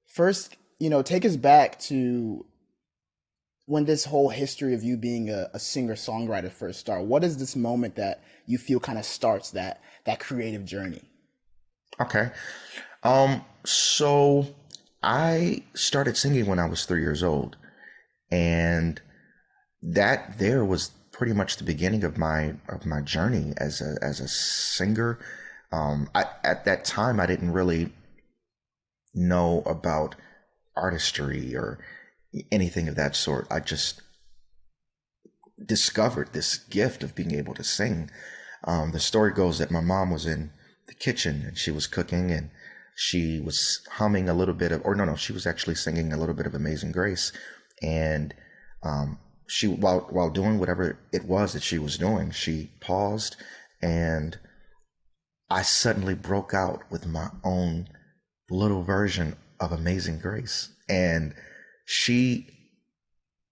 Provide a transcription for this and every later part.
first, take us back to when this whole history of you being a singer-songwriter first started. What is this moment that you feel kind of starts that creative journey? Okay. So I started singing when I was 3 years old, and that there was pretty much the beginning of my journey as a singer. At that time, I didn't really know about artistry or anything of that sort. I just discovered this gift of being able to sing. The story goes that my mom was in the kitchen and she was cooking and she was humming a little bit of, or no, she was actually singing a little bit of Amazing Grace. And she, while doing whatever it was that she was doing, she paused and I suddenly broke out with my own little version of Amazing Grace. And she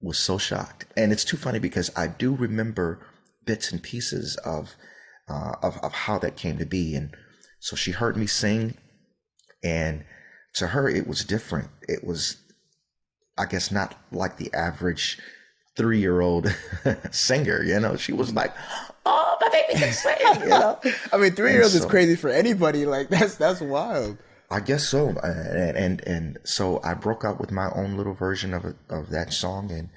was so shocked. And it's too funny because I do remember bits and pieces of how that came to be. And so she heard me sing, and to her it was different. It was, I guess, not like the average 3-year-old singer, She was like, "Oh, my baby can sing," I mean, 3 years is so crazy for anybody. Like that's wild. I guess so. And so I broke out with my own little version of that song, and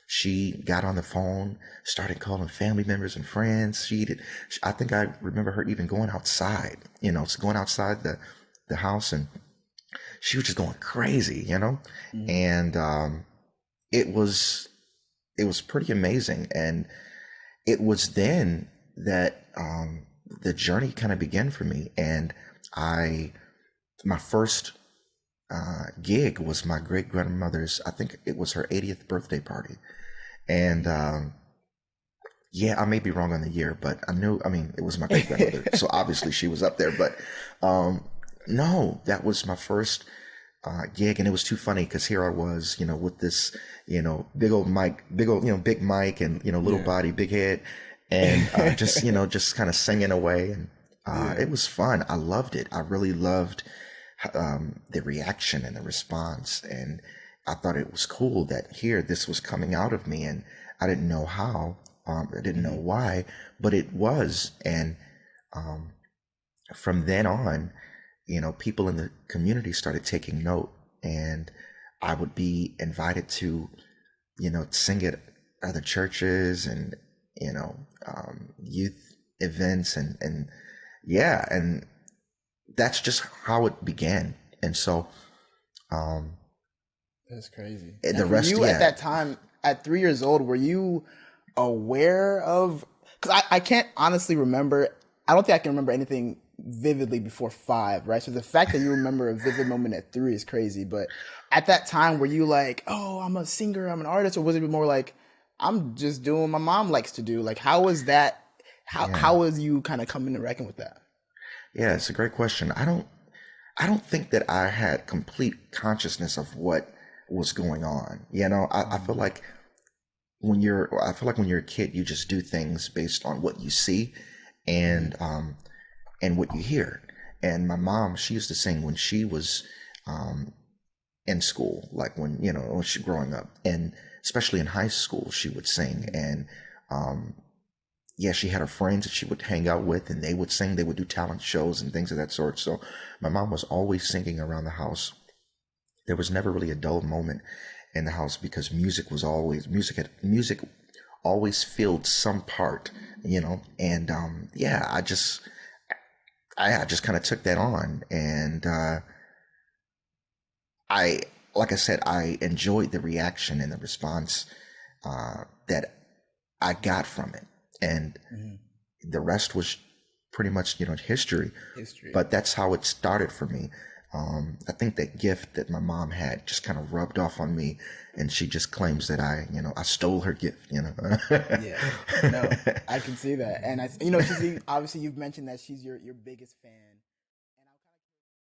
she got on the phone, started calling family members and friends. I think I remember her even going outside, going outside the house, and she was just going crazy, Mm-hmm. And it was pretty amazing. And it was then that the journey kind of began for me. And my first gig was my great grandmother's, I think it was her 80th birthday party. And yeah, I may be wrong on the year, but it was my great grandmother. So obviously she was up there. But no, that was my first gig. And it was too funny because here I was, with this, big old mic, big mic and, little body, big head. And just kind of singing away. And it was fun. I loved it. I really loved the reaction and the response. And I thought it was cool that here this was coming out of me, and I didn't know how, I didn't know why, but it was. And from then on, people in the community started taking note, and I would be invited to, sing at other churches and, youth events and yeah, and that's just how it began. And so That's crazy. the And for rest, you at that time, at 3 years old, were you aware of? Because I can't honestly remember. I don't think I can remember anything vividly before 5, right? So the fact that you remember a vivid moment at 3 is crazy. But at that time, were you like, "Oh, I'm a singer, I'm an artist," or was it more like, "I'm just doing what my mom likes to do"? Like, how was that? yeah, How was you kind of coming to reckon with that? yeah, it's a great question. I don't think that I had complete consciousness of what was going on. I feel like when you're a kid, you just do things based on what you see and what you hear. And my mom, she used to sing when she was in school, like when she growing up, and especially in high school, she would sing. And yeah, she had her friends that she would hang out with, and they would sing. They would do talent shows and things of that sort. So my mom was always singing around the house. There was never really a dull moment in the house because music always filled some part, And yeah, I just kind of took that on, and I like I said, I enjoyed the reaction and the response that I got from it, and the rest was pretty much history. History. But that's how it started for me. I think that gift that my mom had just kind of rubbed off on me, and she just claims that I stole her gift. Yeah, no, I can see that, and she's obviously you've mentioned that she's your biggest fan.